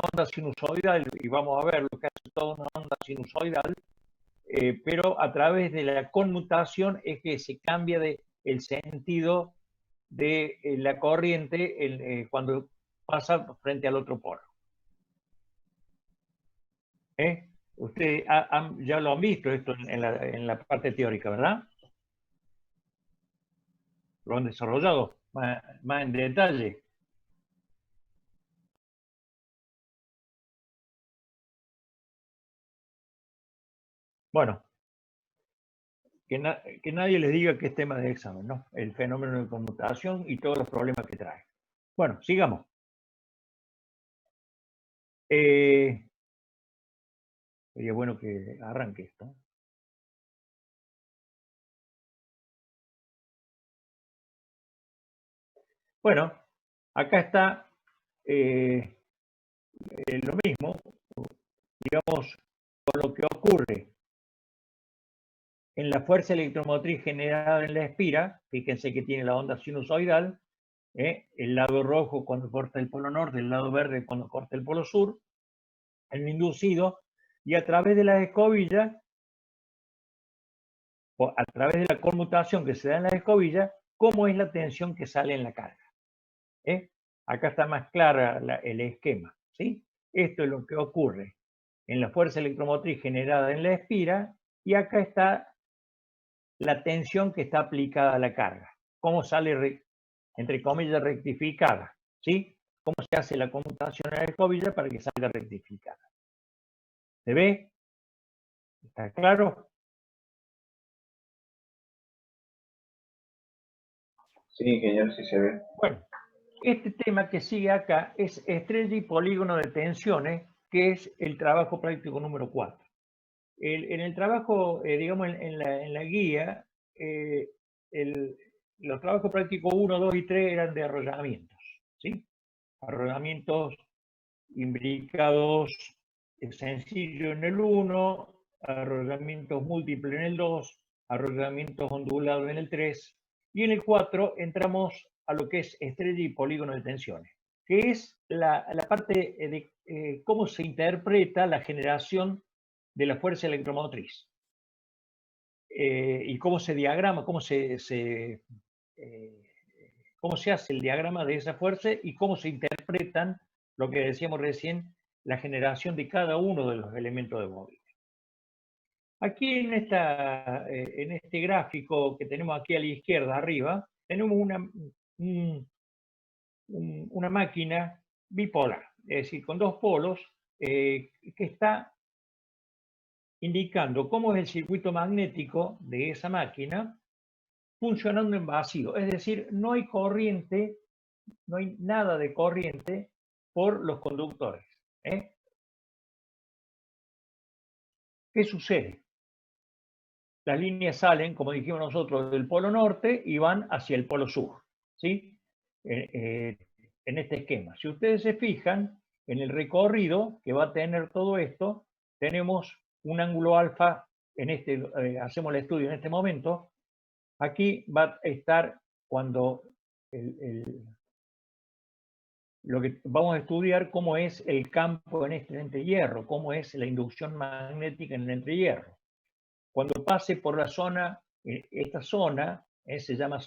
onda sinusoidal, y vamos a ver lo que hace toda una onda sinusoidal, pero a través de la conmutación es que se cambia el sentido de la corriente cuando pasa frente al otro polo. Ustedes ya lo han visto esto en la parte teórica, ¿verdad? Lo han desarrollado más en detalle. Bueno, que nadie les diga que es tema de examen, ¿no? El fenómeno de conmutación y todos los problemas que trae. Bueno, sigamos. Sería bueno que arranque esto. Bueno, acá está lo mismo, digamos, con lo que ocurre en la fuerza electromotriz generada en la espira. Fíjense que tiene la onda sinusoidal, el lado rojo cuando corta el polo norte, el lado verde cuando corta el polo sur, el inducido, y a través de las escobillas, o a través de la conmutación que se da en las escobillas, cómo es la tensión que sale en la carga. Acá está más clara el esquema, ¿sí? Esto es lo que ocurre en la fuerza electromotriz generada en la espira, y acá está la tensión que está aplicada a la carga. Cómo sale, entre comillas, rectificada, ¿sí? Cómo se hace la conmutación en la escobilla para que salga rectificada. ¿Se ve? ¿Está claro? Sí, ingeniero, sí se ve. Bueno, este tema que sigue acá es estrella y polígono de tensiones, que es el trabajo práctico número 4. En el trabajo, digamos, en la guía, los trabajos prácticos 1, 2 y 3 eran de arrollamientos, ¿sí? Arrollamientos imbricados sencillo en el 1, arrollamientos múltiples en el 2, arrollamientos ondulados en el 3, y en el 4 entramos a lo que es estrella y polígono de tensiones, que es la parte de cómo se interpreta la generación de la fuerza electromotriz, y cómo se diagrama, cómo se hace el diagrama de esa fuerza y cómo se interpretan, lo que decíamos recién, la generación de cada uno de los elementos de bobina. Aquí en este gráfico que tenemos aquí a la izquierda arriba, tenemos una máquina bipolar, es decir, con dos polos, que está indicando cómo es el circuito magnético de esa máquina funcionando en vacío. Es decir, no hay corriente, no hay nada de corriente por los conductores. ¿Qué sucede? Las líneas salen, como dijimos nosotros, del polo norte y van hacia el polo sur, ¿sí? En este esquema. Si ustedes se fijan, en el recorrido que va a tener todo esto, tenemos un ángulo alfa, hacemos el estudio en este momento. Aquí va a estar cuando lo que vamos a estudiar, cómo es el campo en este entrehierro, cómo es la inducción magnética en el entrehierro. Cuando pase por la zona, esta zona se llama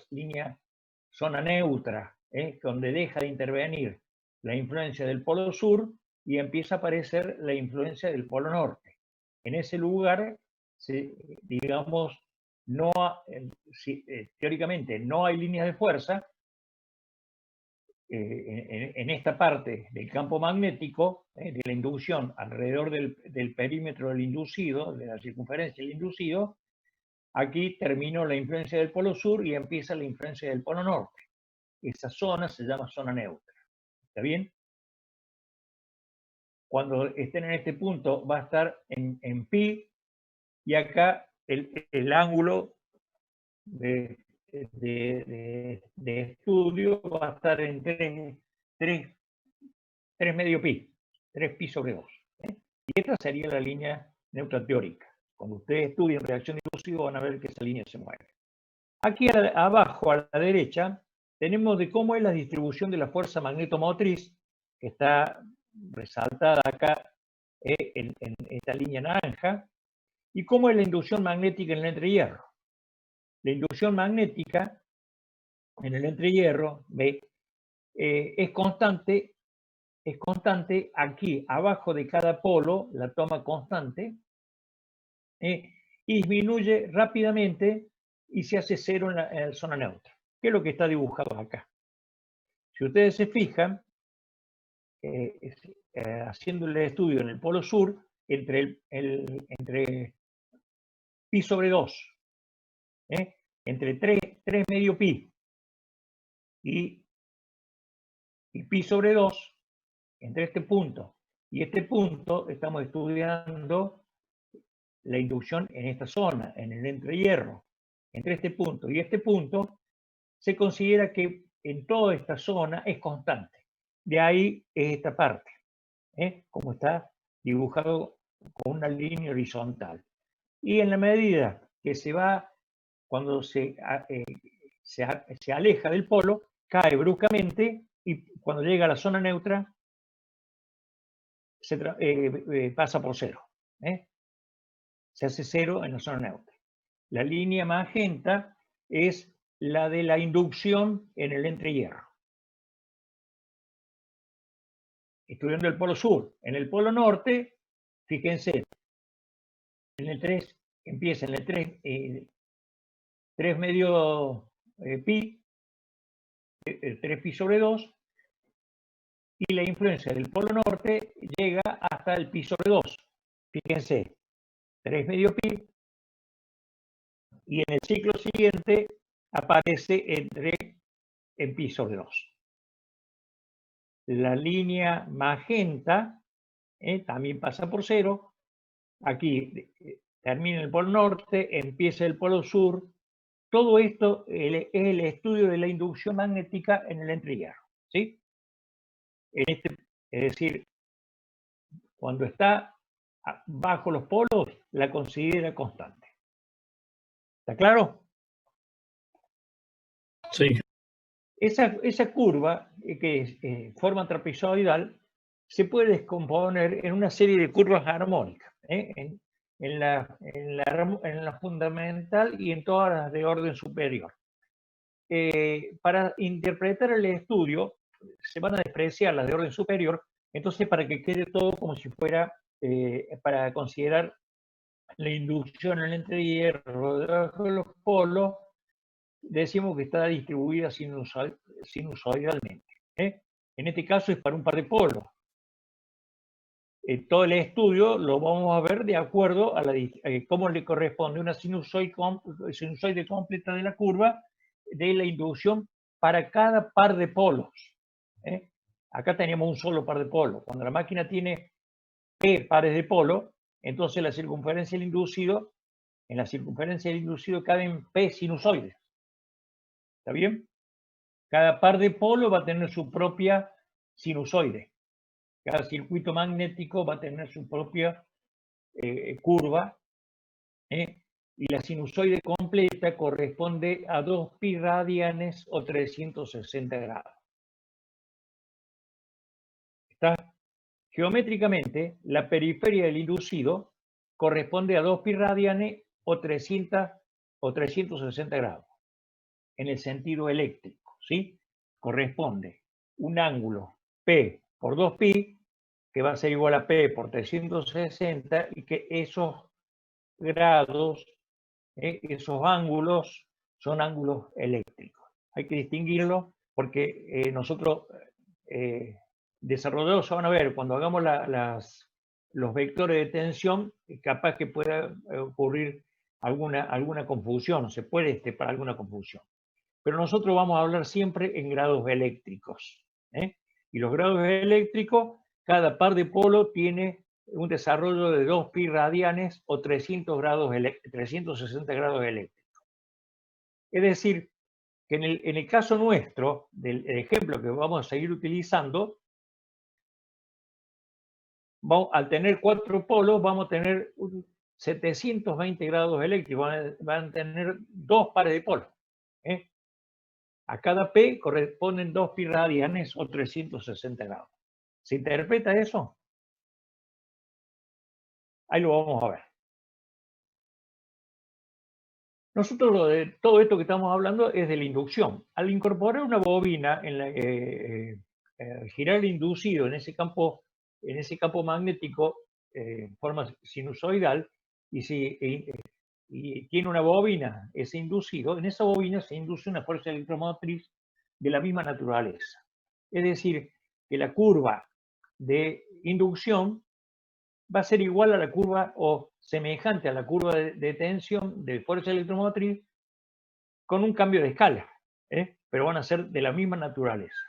zona neutra, donde deja de intervenir la influencia del polo sur y empieza a aparecer la influencia del polo norte. En ese lugar, digamos, teóricamente no hay líneas de fuerza. En esta parte del campo magnético, de la inducción alrededor del perímetro del inducido, de la circunferencia del inducido, aquí terminó la influencia del polo sur y empieza la influencia del polo norte. Esa zona se llama zona neutra. ¿Está bien? Cuando estén en este punto va a estar en pi, y acá el ángulo de estudio va a estar en 3 medio pi, 3 pi sobre 2. Y esta sería la línea neutra teórica. Cuando ustedes estudien reacción de inducido van a ver que esa línea se mueve. Aquí abajo a la derecha tenemos de cómo es la distribución de la fuerza magnetomotriz, que está resaltada acá en esta línea naranja. ¿Y cómo es la inducción magnética en el entrehierro? La inducción magnética en el entrehierro es constante aquí, abajo de cada polo, la toma constante, y disminuye rápidamente y se hace cero en la zona neutra, que es lo que está dibujado acá. Si ustedes se fijan, haciendo el estudio en el polo sur, entre pi sobre 2, entre 3 medio pi y pi sobre 2, entre este punto y este punto, estamos estudiando la inducción en esta zona, en el entrehierro. Entre este punto y este punto, se considera que en toda esta zona es constante. De ahí es esta parte, como está dibujado con una línea horizontal. Y en la medida que se va, cuando se aleja del polo, cae bruscamente y cuando llega a la zona neutra, pasa por cero. Se hace cero en la zona neutra. La línea magenta es la de la inducción en el entrehierro. Estudiando el polo sur. En el polo norte, fíjense, en el 3, empieza en el 3 medio pi, 3 pi sobre 2, y la influencia del polo norte llega hasta el pi sobre 2. Fíjense, 3 medio pi, y en el ciclo siguiente aparece en pi sobre 2. La línea magenta también pasa por cero. Aquí termina el polo norte, empieza el polo sur. Todo esto es el estudio de la inducción magnética en el entrehierro, ¿sí? Es decir, cuando está bajo los polos, la considera constante. ¿Está claro? Sí. Esa curva, que es forma trapezoidal, se puede descomponer en una serie de curvas armónicas, en la fundamental y en todas las de orden superior. Para interpretar el estudio, se van a despreciar las de orden superior, entonces para que quede todo como si fuera, para considerar la inducción en el entrehierro debajo de los polos, decimos que está distribuida sinusoidalmente. En este caso es para un par de polos. Todo el estudio lo vamos a ver de acuerdo a cómo le corresponde una sinusoide completa de la curva de la inducción para cada par de polos. Acá teníamos un solo par de polos. Cuando la máquina tiene P pares de polo, entonces en la circunferencia del inducido caben P sinusoides. ¿Está bien? Cada par de polo va a tener su propia sinusoide. Cada circuito magnético va a tener su propia curva. Y la sinusoide completa corresponde a 2 pi radianes o 360 grados. ¿Está? Geométricamente, la periferia del inducido corresponde a 2 pi radianes o 360 grados. En el sentido eléctrico, ¿sí? Corresponde un ángulo P por 2pi, que va a ser igual a P por 360, y que esos grados, esos ángulos, son ángulos eléctricos. Hay que distinguirlo porque nosotros, desarrolladores, van a ver, cuando hagamos los vectores de tensión, capaz que pueda ocurrir alguna confusión, se puede para alguna confusión. Pero nosotros vamos a hablar siempre en grados eléctricos. Y los grados eléctricos, cada par de polo tiene un desarrollo de 2 pi radianes o 360 grados eléctricos. Es decir, que en el caso nuestro, del ejemplo que vamos a seguir utilizando, al tener 4 polos, vamos a tener 720 grados eléctricos, van a tener 2 pares de polos. A cada P corresponden 2 pi radianes o 360 grados. ¿Se interpreta eso? Ahí lo vamos a ver. Nosotros todo esto que estamos hablando es de la inducción. Al incorporar una bobina, girar el inducido en ese campo magnético en forma sinusoidal, y tiene una bobina, ese inducido, en esa bobina se induce una fuerza electromotriz de la misma naturaleza. Es decir, que la curva de inducción va a ser igual a la curva o semejante a la curva de tensión de fuerza electromotriz con un cambio de escala, pero van a ser de la misma naturaleza.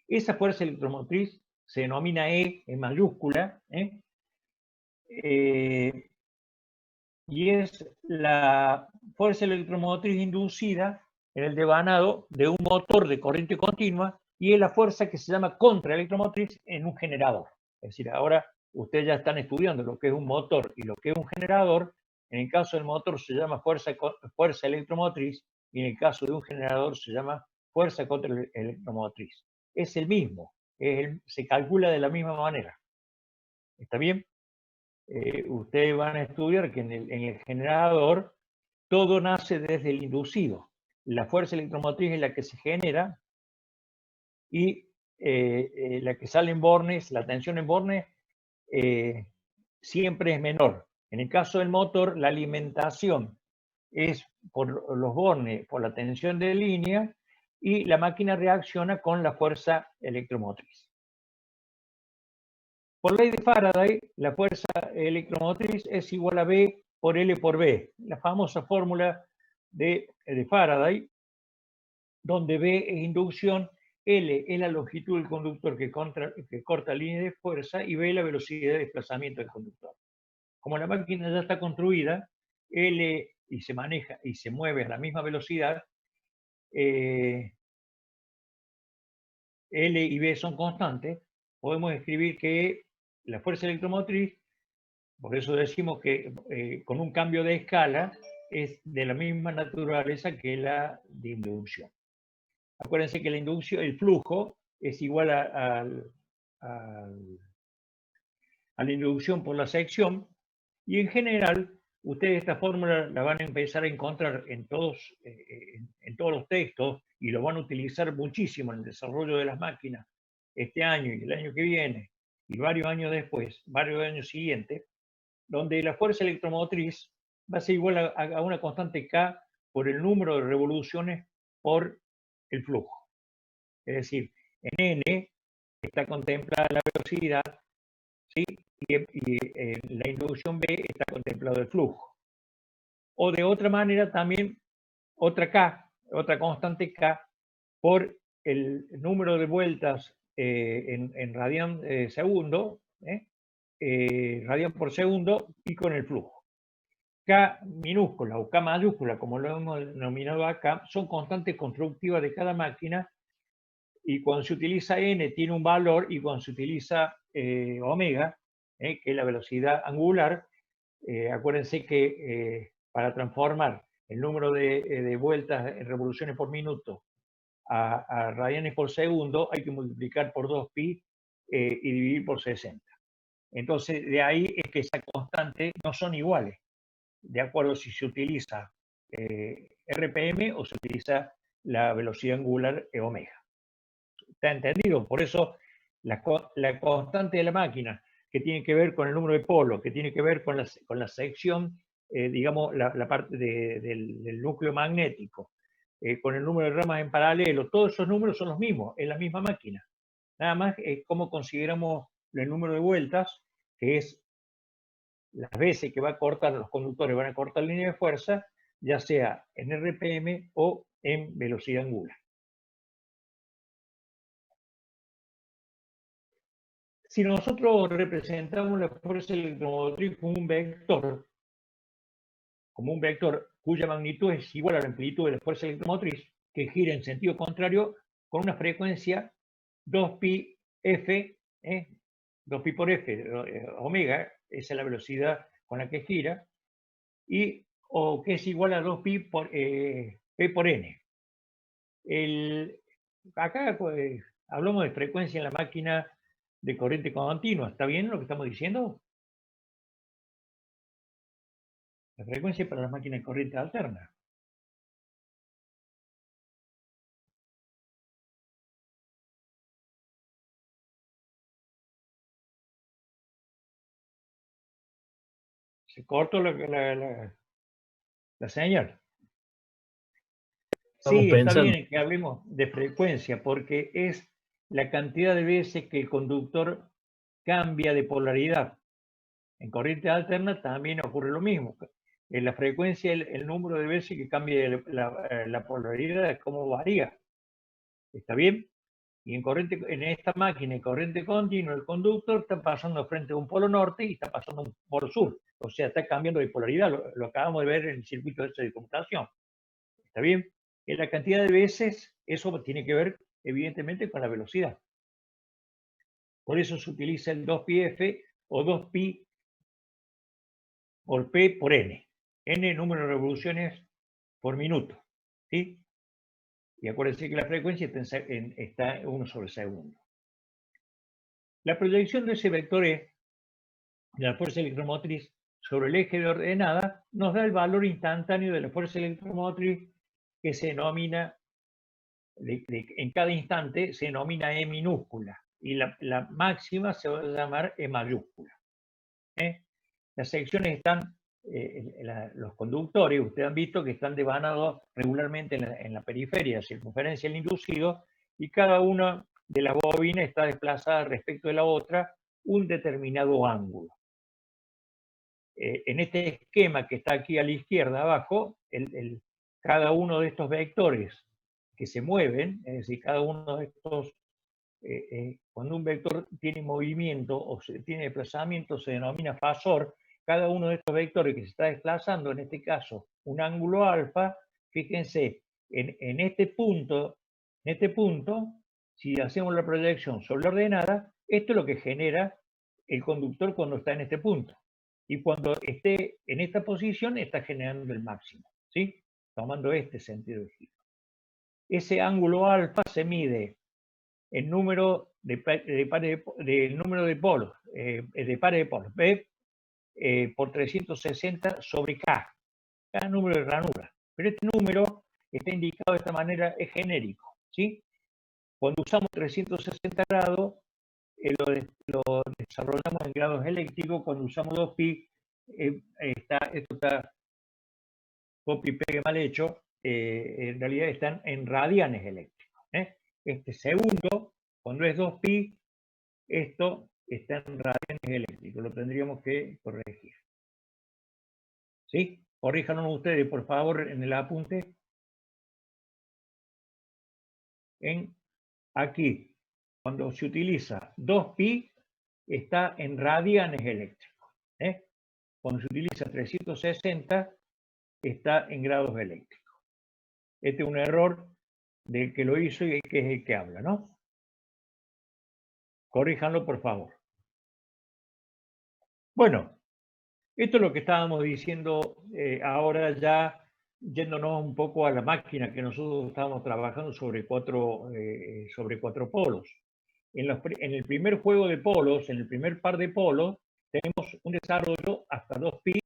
Esa fuerza electromotriz se denomina E en mayúscula, y es la fuerza electromotriz inducida en el devanado de un motor de corriente continua, y es la fuerza que se llama contraelectromotriz en un generador. Es decir, ahora ustedes ya están estudiando lo que es un motor y lo que es un generador. En el caso del motor se llama fuerza electromotriz, y en el caso de un generador se llama fuerza contraelectromotriz. Es el mismo, se calcula de la misma manera. ¿Está bien? Ustedes van a estudiar que en el generador todo nace desde el inducido. La fuerza electromotriz es la que se genera, y la que sale en bornes, la tensión en bornes, siempre es menor. En el caso del motor, la alimentación es por los bornes, por la tensión de línea, y la máquina reacciona con la fuerza electromotriz. Por ley de Faraday, la fuerza electromotriz es igual a B por L por B, la famosa fórmula de Faraday, donde B es inducción, L es la longitud del conductor que corta la línea de fuerza, y B la velocidad de desplazamiento del conductor. Como la máquina ya está construida, L y se maneja y se mueve a la misma velocidad, L y B son constantes, podemos escribir que la fuerza electromotriz, por eso decimos que con un cambio de escala, es de la misma naturaleza que la de inducción. Acuérdense que la inducción, el flujo, es igual a la inducción por la sección, y en general ustedes esta fórmula la van a empezar a encontrar en todos los textos, y lo van a utilizar muchísimo en el desarrollo de las máquinas este año y el año que viene y varios años después, varios años siguientes, donde la fuerza electromotriz va a ser igual a una constante K por el número de revoluciones por el flujo. Es decir, en N está contemplada la velocidad, ¿sí? y en la inducción B está contemplado el flujo. O de otra manera también, otra K, otra constante K, por el número de vueltas en radian segundo, radian por segundo, y con el flujo. K minúscula o K mayúscula, como lo hemos denominado acá, son constantes constructivas de cada máquina, y cuando se utiliza N tiene un valor, y cuando se utiliza omega, que es la velocidad angular, acuérdense que para transformar el número de vueltas en revoluciones por minuto a radianes por segundo hay que multiplicar por 2pi y dividir por 60. Entonces, de ahí es que esa constante no son iguales, de acuerdo si se utiliza RPM o se utiliza la velocidad angular omega. ¿Está entendido? Por eso la constante de la máquina, que tiene que ver con el número de polos, que tiene que ver con la sección, digamos, la parte del núcleo magnético, con el número de ramas en paralelo, todos esos números son los mismos, en la misma máquina. Nada más es cómo consideramos el número de vueltas, que es las veces que va a cortar, los conductores van a cortar la línea de fuerza, ya sea en RPM o en velocidad angular. Si nosotros representamos la fuerza electromotriz como un vector cuya magnitud es igual a la amplitud de la fuerza electromotriz, que gira en sentido contrario con una frecuencia 2pi f, 2pi por f, omega, esa es la velocidad con la que gira, o que es igual a 2pi por p por n. Acá, pues, hablamos de frecuencia en la máquina de corriente continua. ¿Está bien lo que estamos diciendo? La frecuencia para las máquinas de corriente alterna. Se cortó la señal. Estamos Sí, está pensando. bien que hablemos de frecuencia, porque es la cantidad de veces que el conductor cambia de polaridad. En corriente alterna también ocurre lo mismo. En la frecuencia, el número de veces que cambia la polaridad, cómo varía. ¿Está bien? Y en esta máquina de corriente continua, el conductor está pasando frente a un polo norte y está pasando a un polo sur. O sea, está cambiando de polaridad. Lo acabamos de ver en el circuito de computación. ¿Está bien? En la cantidad de veces, eso tiene que ver, evidentemente, con la velocidad. Por eso se utiliza el 2πf o 2pi por P por N. N número de revoluciones por minuto. ¿Sí? Y acuérdense que la frecuencia está en 1 sobre segundo. La proyección de ese vector E, de la fuerza electromotriz, sobre el eje de ordenada, nos da el valor instantáneo de la fuerza electromotriz que se denomina, en cada instante, se denomina E minúscula. Y la máxima se va a llamar E mayúscula. Las secciones están, los conductores, ustedes han visto que están devanados regularmente en la periferia, la circunferencia del inducido, y cada una de las bobinas está desplazada respecto de la otra un determinado ángulo. En este esquema que está aquí a la izquierda abajo, cada uno de estos vectores que se mueven, es decir, cada uno de estos, cuando un vector tiene movimiento o tiene desplazamiento, se denomina fasor. Cada uno de estos vectores que se está desplazando, en este caso un ángulo alfa, fíjense, en este punto, si hacemos la proyección sobre la ordenada, esto es lo que genera el conductor cuando está en este punto. Y cuando esté en esta posición, está generando el máximo, ¿sí? Tomando este sentido de giro. Ese ángulo alfa se mide el número número de polos, de pares de polos, B por 360 sobre K, cada número de ranura. Pero este número está indicado de esta manera, es genérico, ¿sí? Cuando usamos 360 grados, lo desarrollamos en grados eléctricos. Cuando usamos 2pi, esto está copy pegue mal hecho, en realidad están en radianes eléctricos. Este segundo, cuando es 2pi, esto está en radianes eléctricos, lo tendríamos que corregir. ¿Sí? Corríjanos ustedes, por favor, en el apunte. Aquí, cuando se utiliza 2pi, está en radianes eléctricos. Cuando se utiliza 360, está en grados eléctricos. Este es un error del que lo hizo y que es el que habla, ¿no? Corríjanlo, por favor. Bueno, esto es lo que estábamos diciendo ahora, ya yéndonos un poco a la máquina que nosotros estábamos trabajando sobre cuatro polos. En el primer juego de polos, en el primer par de polos, tenemos un desarrollo hasta 2pi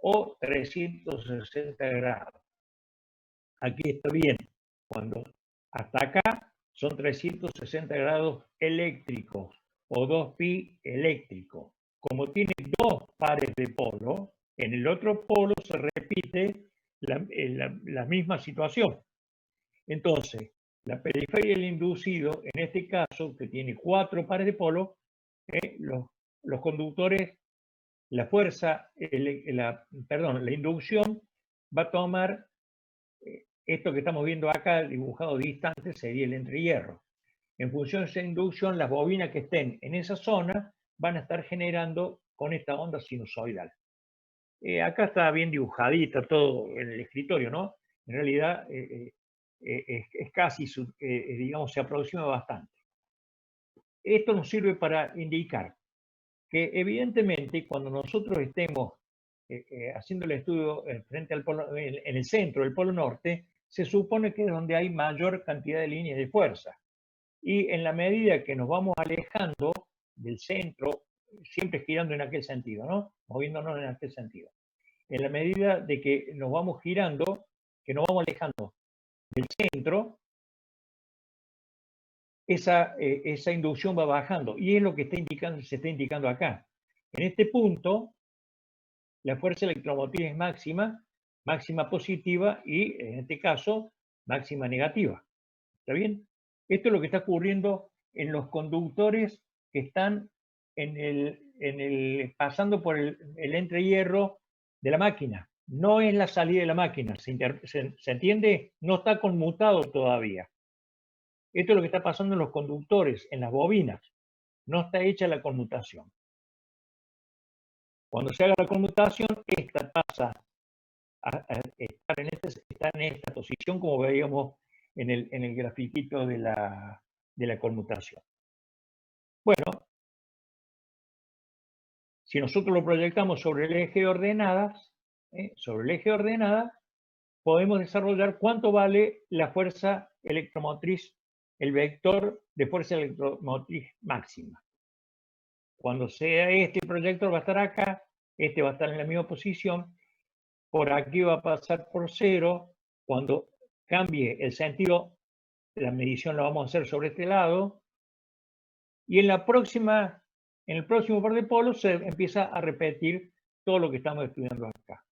o 360 grados. Aquí está bien. Cuando hasta acá son 360 grados eléctricos o 2pi eléctrico. Como tiene dos pares de polo, en el otro polo se repite la misma situación. Entonces, la periferia del inducido, en este caso, que tiene 4 pares de polo, los conductores, la fuerza, la inducción va a tomar esto que estamos viendo acá, dibujado distante, sería el entrehierro. En función de esa inducción, las bobinas que estén en esa zona van a estar generando con esta onda sinusoidal. Acá está bien dibujadita todo en el escritorio, ¿no? En realidad es casi, digamos, se aproxima bastante. Esto nos sirve para indicar que evidentemente cuando nosotros estemos haciendo el estudio frente al polo, en el centro del polo norte, se supone que es donde hay mayor cantidad de líneas de fuerza. Y en la medida que nos vamos alejando del centro, siempre girando en aquel sentido, ¿no? Moviéndonos en aquel sentido. En la medida de que nos vamos girando, que nos vamos alejando del centro, esa inducción va bajando. Y es lo que se está indicando acá. En este punto, la fuerza electromotriz es máxima, máxima positiva y, en este caso, máxima negativa. ¿Está bien? Esto es lo que está ocurriendo en los conductores que están pasando por el entrehierro de la máquina. No es la salida de la máquina. ¿Se entiende? No está conmutado todavía. Esto es lo que está pasando en los conductores, en las bobinas. No está hecha la conmutación. Cuando se haga la conmutación, esta pasa a estar en esta posición, como veíamos en el grafiquito de la conmutación. Bueno, si nosotros lo proyectamos sobre el eje de ordenadas, podemos desarrollar cuánto vale la fuerza electromotriz, el vector de fuerza electromotriz máxima. Cuando sea este proyector va a estar acá, este va a estar en la misma posición, por aquí va a pasar por 0, cuando cambie el sentido, la medición la vamos a hacer sobre este lado, y en el próximo par de polos se empieza a repetir todo lo que estamos estudiando acá.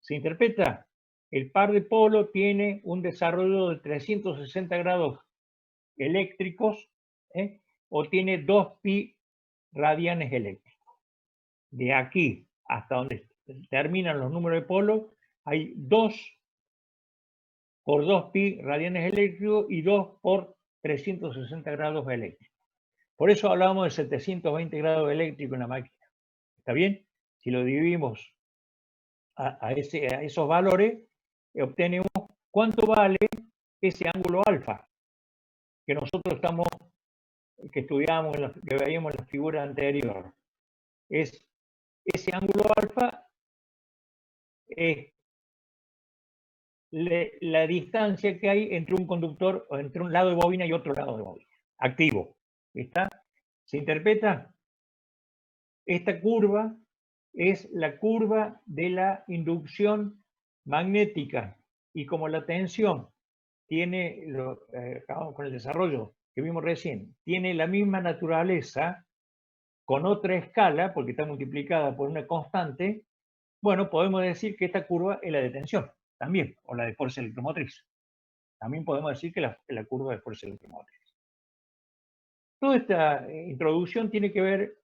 ¿Se interpreta? El par de polo tiene un desarrollo de 360 grados eléctricos, o tiene 2pi radianes eléctricos. De aquí hasta donde terminan los números de polo, hay 2 por 2pi radianes eléctricos y 2 por 360 grados eléctricos. Por eso hablábamos de 720 grados eléctricos en la máquina. ¿Está bien? Si lo dividimos a esos valores, obtenemos cuánto vale ese ángulo alfa que nosotros que estudiamos, que veíamos en la figura anterior. Ese ángulo alfa es la distancia que hay entre un conductor, o entre un lado de bobina y otro lado de bobina, activo. ¿Está? ¿Se interpreta? Esta curva es la curva de la inducción magnética, y como la tensión tiene, con el desarrollo que vimos recién, tiene la misma naturaleza con otra escala, porque está multiplicada por una constante, bueno, podemos decir que esta curva es la de tensión también, o la de fuerza electromotriz. También podemos decir que la curva de fuerza electromotriz. Toda esta introducción tiene que ver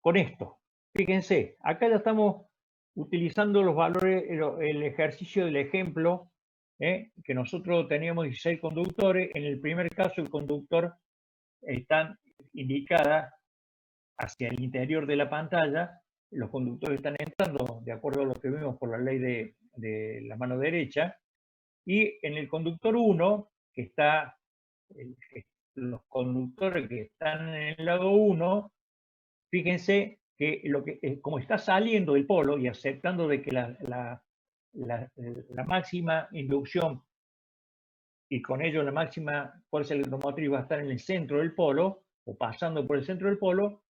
con esto. Fíjense, acá ya estamos utilizando los valores, el ejercicio del ejemplo, que nosotros teníamos 16 conductores. En el primer caso, el conductor está indicada hacia el interior de la pantalla. Los conductores están entrando de acuerdo a lo que vimos por la ley de la mano derecha. Y en el conductor 1, que está, los conductores que están en el lado 1, fíjense que, como está saliendo del polo y aceptando de que la máxima inducción y con ello la máxima fuerza electromotriz va a estar en el centro del polo, o pasando por el centro del polo,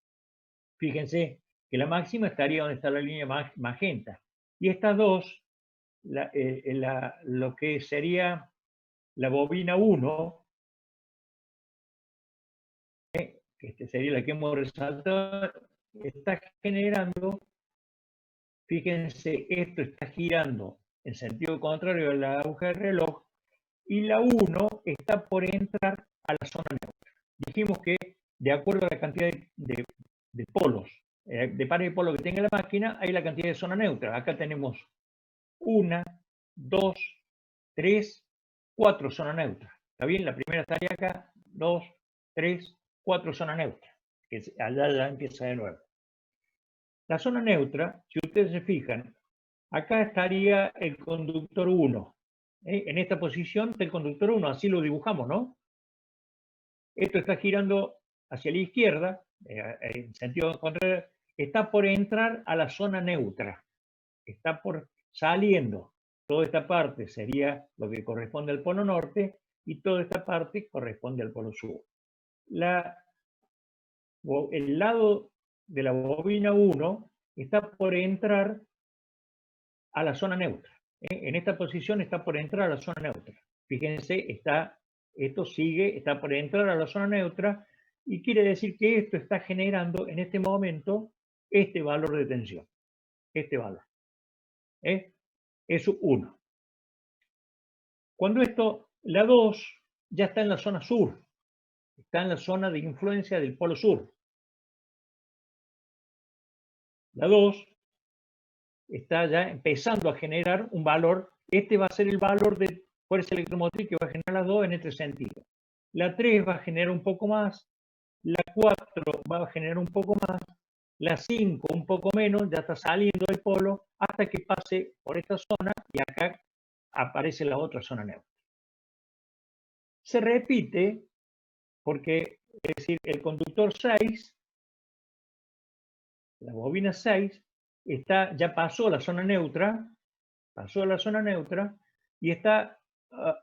fíjense que la máxima estaría donde está la línea magenta. Y estas dos, lo que sería la bobina 1, que sería la que hemos resaltado, está generando, fíjense, esto está girando en sentido contrario a la aguja del reloj, y la 1 está por entrar a la zona neutra. Dijimos que de acuerdo a la cantidad de polos, de pares de polos que tenga la máquina, hay la cantidad de zona neutra. Acá tenemos 1, 2, 3, 4 zonas neutras. ¿Está bien? La primera estaría acá, 2, 3, 4 zonas neutras. Que allá ya empieza de nuevo. La zona neutra, si ustedes se fijan, acá estaría el conductor 1. En esta posición está el conductor 1, así lo dibujamos, ¿no? Esto está girando hacia la izquierda, en sentido contrario, está por entrar a la zona neutra. Está por saliendo. Toda esta parte sería lo que corresponde al polo norte, y toda esta parte corresponde al polo sur. El lado de la bobina 1 está por entrar a la zona neutra. En esta posición está por entrar a la zona neutra. Fíjense, esto está por entrar a la zona neutra y quiere decir que esto está generando en este momento este valor de tensión. Este valor. Es 1. Cuando la 2 ya está en la zona sur, está en la zona de influencia del polo sur. La 2 está ya empezando a generar un valor. Este va a ser el valor de fuerza electromotriz que va a generar las 2 en este sentido. La 3 va a generar un poco más, la 4 va a generar un poco más, la 5 un poco menos, ya está saliendo del polo, hasta que pase por esta zona y acá aparece la otra zona neutra. Se repite porque, es decir, el conductor 6, la bobina 6, ya pasó la zona neutra, y está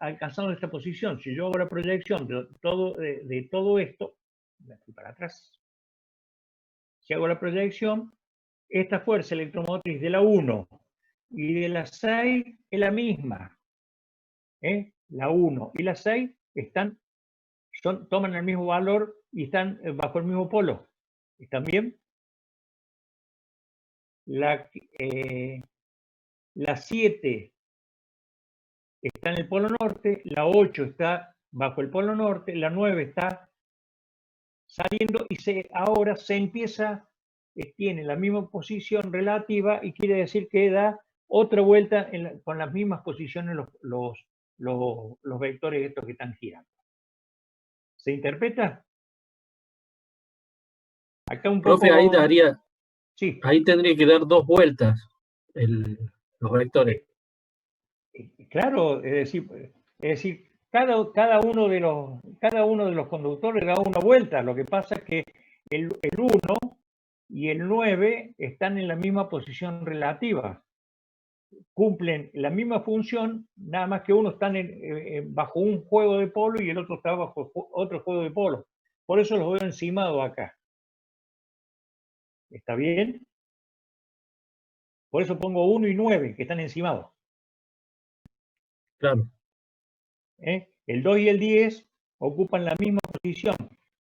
alcanzando esta posición. Si yo hago la proyección de todo esto, me fui para atrás. Si hago la proyección, esta fuerza electromotriz de la 1 y de la 6 es la misma. La 1 y la 6 toman el mismo valor y están bajo el mismo polo. ¿Están bien? La 7 está en el polo norte, la 8 está bajo el polo norte, la 9 está saliendo y ahora se empieza, tiene la misma posición relativa y quiere decir que da otra vuelta con las mismas posiciones los vectores estos que están girando. ¿Se interpreta? Acá un poco... Profe, Sí. Ahí tendría que dar 2 vueltas los vectores. Claro, es decir, cada uno de los conductores da una vuelta. Lo que pasa es que el 1 y el 9 están en la misma posición relativa. Cumplen la misma función, nada más que uno está bajo un juego de polo y el otro está bajo otro juego de polo. Por eso los veo encimados acá. ¿Está bien? Por eso pongo 1 y 9, que están encimados. Claro. El 2 y el 10 ocupan la misma posición,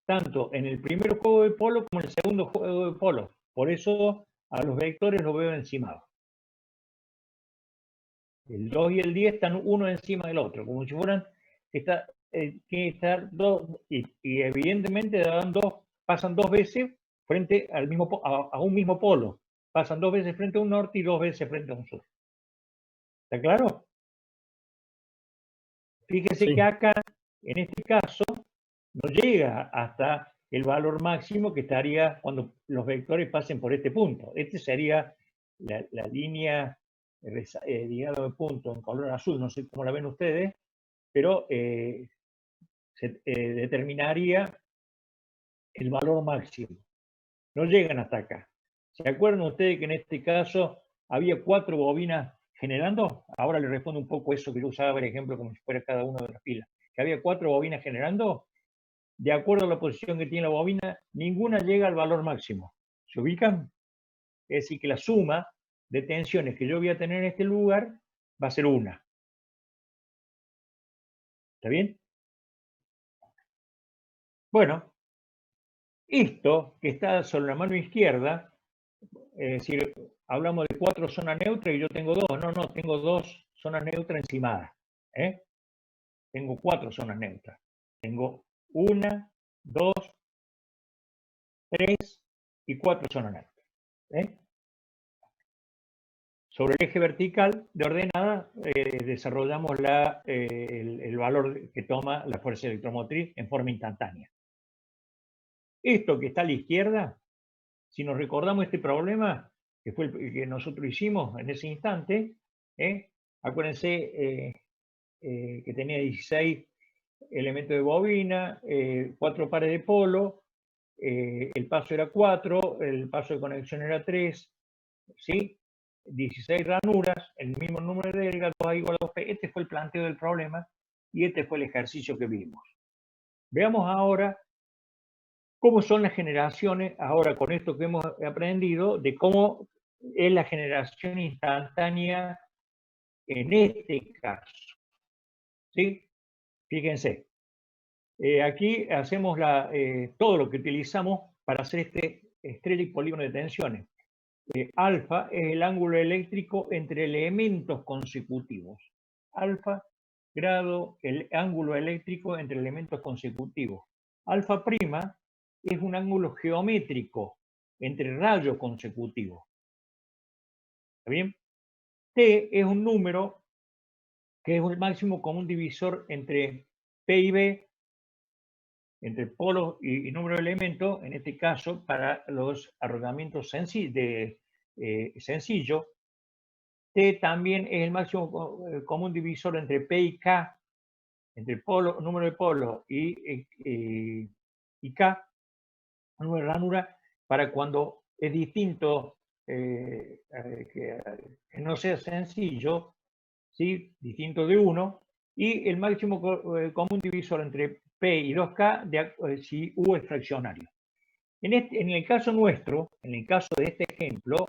tanto en el primer juego de polo como en el segundo juego de polo. Por eso a los vectores los veo encimados. El 2 y el 10 están uno encima del otro, como si fueran, tiene que estar dos, y evidentemente pasan 2 veces frente a un mismo polo. Pasan 2 veces frente a un norte y 2 veces frente a un sur. ¿Está claro? Fíjese Sí. que acá, en este caso, no llega hasta el valor máximo que estaría cuando los vectores pasen por este punto. Este sería la línea, digamos, de punto en color azul, no sé cómo la ven ustedes, pero se determinaría el valor máximo. No llegan hasta acá. ¿Se acuerdan ustedes que en este caso había 4 bobinas generando? Ahora les respondo un poco eso que yo usaba, por ejemplo, como si fuera cada una de las pilas. Que había 4 bobinas generando. De acuerdo a la posición que tiene la bobina, ninguna llega al valor máximo. ¿Se ubican? Es decir, que la suma de tensiones que yo voy a tener en este lugar va a ser 1. ¿Está bien? Bueno, esto que está sobre la mano izquierda, es decir, hablamos de 4 zonas neutras y yo tengo 2. No, tengo 2 zonas neutras encimadas. Tengo 4 zonas neutras. Tengo 1, 2, 3 y 4 zonas neutras. Sobre el eje vertical de ordenada desarrollamos el valor que toma la fuerza electromotriz en forma instantánea. Esto que está a la izquierda, si nos recordamos este problema, que fue el que nosotros hicimos en ese instante, acuérdense que tenía 16 elementos de bobina, 4 pares de polo, el paso era 4, el paso de conexión era 3, ¿sí? 16 ranuras, el mismo número de delgas, 2A igual a 2P. Este fue el planteo del problema y este fue el ejercicio que vimos. Veamos ahora cómo son las generaciones, ahora con esto que hemos aprendido, de cómo es la generación instantánea en este caso. ¿Sí? Fíjense. Aquí hacemos todo lo que utilizamos para hacer este estrella y polígono de tensiones. Alfa es el ángulo eléctrico entre elementos consecutivos. Alfa, grado, el ángulo eléctrico entre elementos consecutivos. Alfa prima es un ángulo geométrico entre rayos consecutivos. ¿Está bien? T es un número que es el máximo común divisor entre P y B, entre polo y número de elementos, en este caso para los arrojamientos sencillos. T también es el máximo común divisor entre P y K, entre el polo, número de polo y K, número de ranura, para cuando es distinto, que no sea sencillo, ¿sí? Distinto de 1, y el máximo común divisor entre P y 2K si U es fraccionario. En el caso nuestro, en el caso de este ejemplo,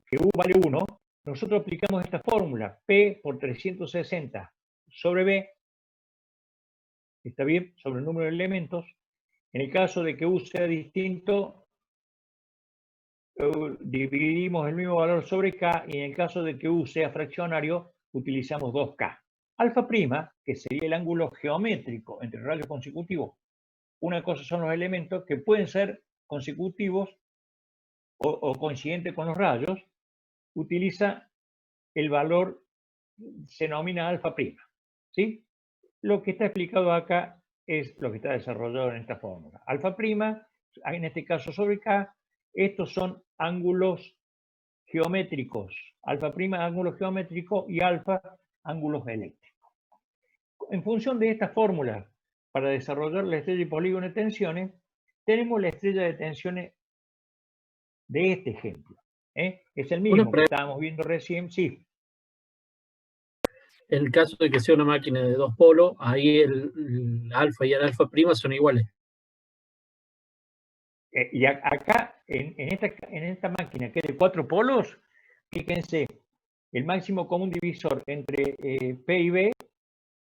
que U vale 1, nosotros aplicamos esta fórmula, P por 360 sobre B, ¿está bien? Sobre el número de elementos. En el caso de que U sea distinto, dividimos el mismo valor sobre K, y en el caso de que U sea fraccionario, utilizamos 2K. Alfa prima, que sería el ángulo geométrico entre rayos consecutivos. Una cosa son los elementos que pueden ser consecutivos o coincidentes con los rayos, utiliza el valor, se denomina alfa prima. ¿Sí? Lo que está explicado acá es lo que está desarrollado en esta fórmula. Alfa prima, en este caso sobre K, estos son ángulos geométricos. Alfa prima, ángulo geométrico, y alfa, ángulos eléctricos. En función de esta fórmula, para desarrollar la estrella y polígono de tensiones, tenemos la estrella de tensiones de este ejemplo. Es el mismo que estábamos viendo recién, sí. En el caso de que sea una máquina de 2 polos, ahí el alfa y el alfa prima son iguales. Y acá, en esta máquina que es de 4 polos, fíjense, el máximo común divisor entre P y B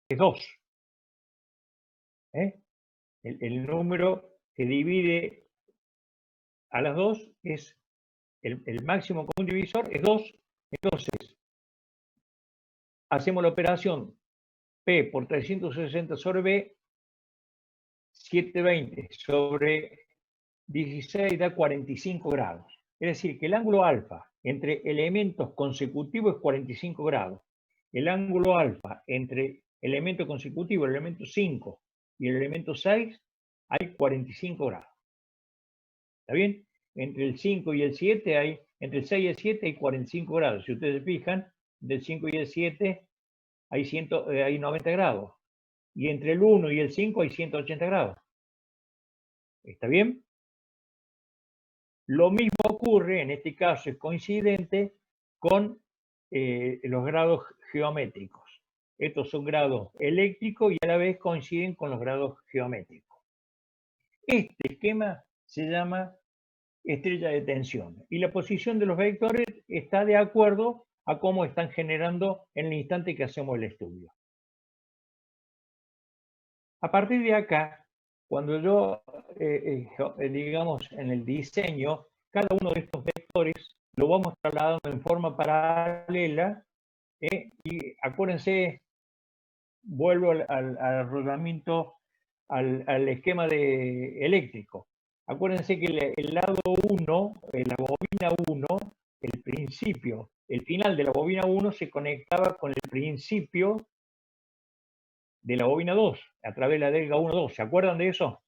es 2. El número que divide a las 2 es el máximo común divisor es 2. Entonces, hacemos la operación P por 360 sobre B, 720 sobre 16 da 45 grados. Es decir, que el ángulo alfa entre elementos consecutivos es 45 grados. El ángulo alfa entre elemento consecutivo, el elemento 5 y el elemento 6, hay 45 grados. ¿Está bien? Entre el 5 y el 7 hay, entre el 6 y el 7 hay 45 grados. Si ustedes se fijan, del 5 y el 7 hay 90 grados. Y entre el 1 y el 5 hay 180 grados. ¿Está bien? Lo mismo ocurre, en este caso es coincidente con los grados geométricos. Estos son grados eléctricos y a la vez coinciden con los grados geométricos. Este esquema se llama estrella de tensión y la posición de los vectores está de acuerdo a cómo están generando en el instante que hacemos el estudio. A partir de acá, cuando yo, digamos, en el diseño, cada uno de estos vectores lo vamos trasladando en forma paralela, y acuérdense, vuelvo al arrollamiento, al esquema eléctrico. Acuérdense que el lado 1, la bobina 1, el principio, el final de la bobina 1 se conectaba con el principio de la bobina 2, a través de la delga 1-2. ¿Se acuerdan de eso?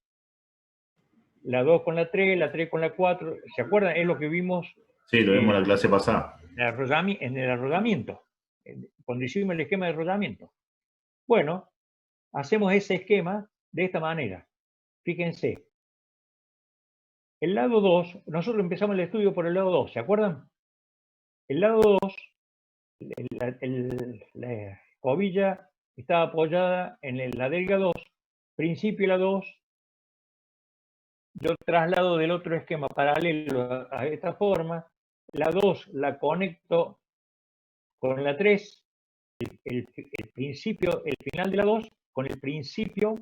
La 2 con la 3 con la 4. ¿Se acuerdan? Es lo que vimos. Sí, lo vimos en la clase pasada. En el arrollamiento. Cuando hicimos el esquema de arrollamiento. Bueno, hacemos ese esquema de esta manera. Fíjense. El lado 2, nosotros empezamos el estudio por el lado 2, ¿se acuerdan? El lado 2, la escobilla estaba apoyada en la delga 2, principio y la 2. Yo traslado del otro esquema paralelo a esta forma. La 2 la conecto con la 3, el principio, el final de la 2 con el principio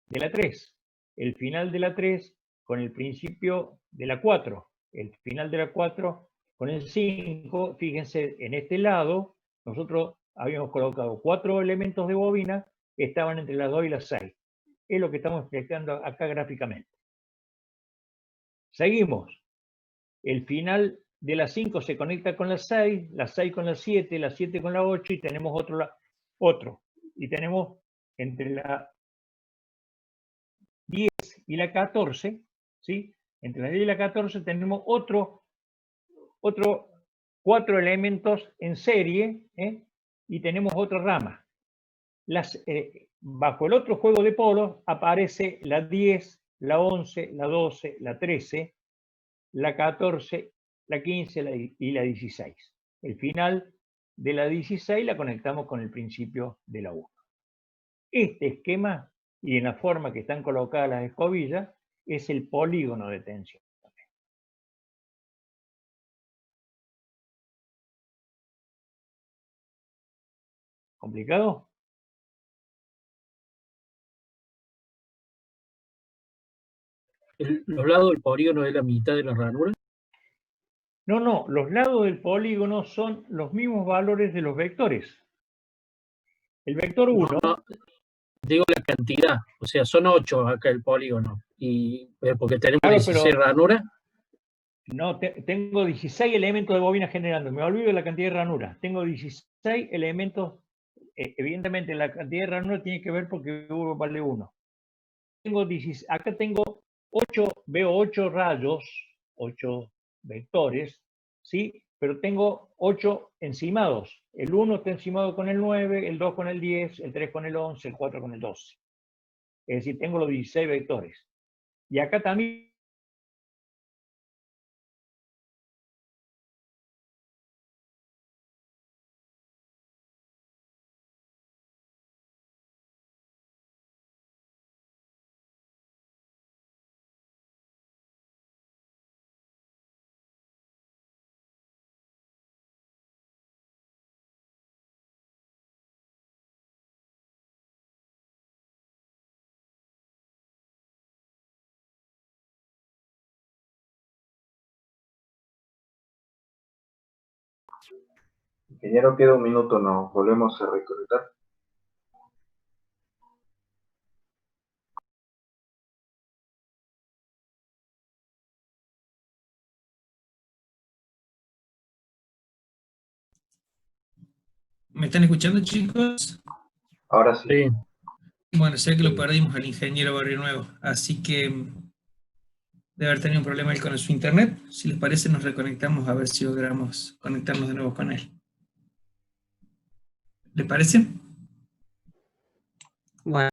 de la 3, el final de la 3 con el principio de la 4, el final de la 4 con el 5. Fíjense, en este lado nosotros habíamos colocado 4 elementos de bobina que estaban entre las 2 y las 6. Es lo que estamos explicando acá gráficamente. Seguimos. El final de la 5 se conecta con la 6 con la 7, la 7 con la 8 y tenemos otro. Y tenemos entre la 10 y la 14, ¿sí? Entre la 10 y la 14 tenemos otro 4 elementos en serie, ¿eh? Y tenemos otra rama. Bajo el otro juego de polos aparece la 10, la 11, la 12, la 13, la 14, la 15 y la 16. El final de la 16 la conectamos con el principio de la 1. Este esquema, y en la forma que están colocadas las escobillas, es el polígono de tensión. ¿Complicado? ¿Los lados del polígono es la mitad de la ranura? No, los lados del polígono son los mismos valores de los vectores. El vector 1... No, digo la cantidad, o sea, son 8 acá el polígono, y porque tenemos 16 ranuras. No, tengo 16 elementos de bobina generando, me olvido de la cantidad de ranuras. Tengo 16 elementos, evidentemente la cantidad de ranuras tiene que ver porque vale 1. Acá tengo 8, veo 8 rayos, 8 vectores, ¿sí? Pero tengo 8 encimados. El 1 está encimado con el 9, el 2 con el 10, el 3 con el 11, el 4 con el 12. Es decir, tengo los 16 vectores. Y acá también Ingeniero, queda un minuto, nos volvemos a reconectar. ¿Me están escuchando, chicos? Ahora sí. Sí. Bueno, sé que lo perdimos al ingeniero Barrio Nuevo, así que debe haber tenido un problema él con su internet. Si les parece, nos reconectamos a ver si logramos conectarnos de nuevo con él. ¿Le parece? Bueno.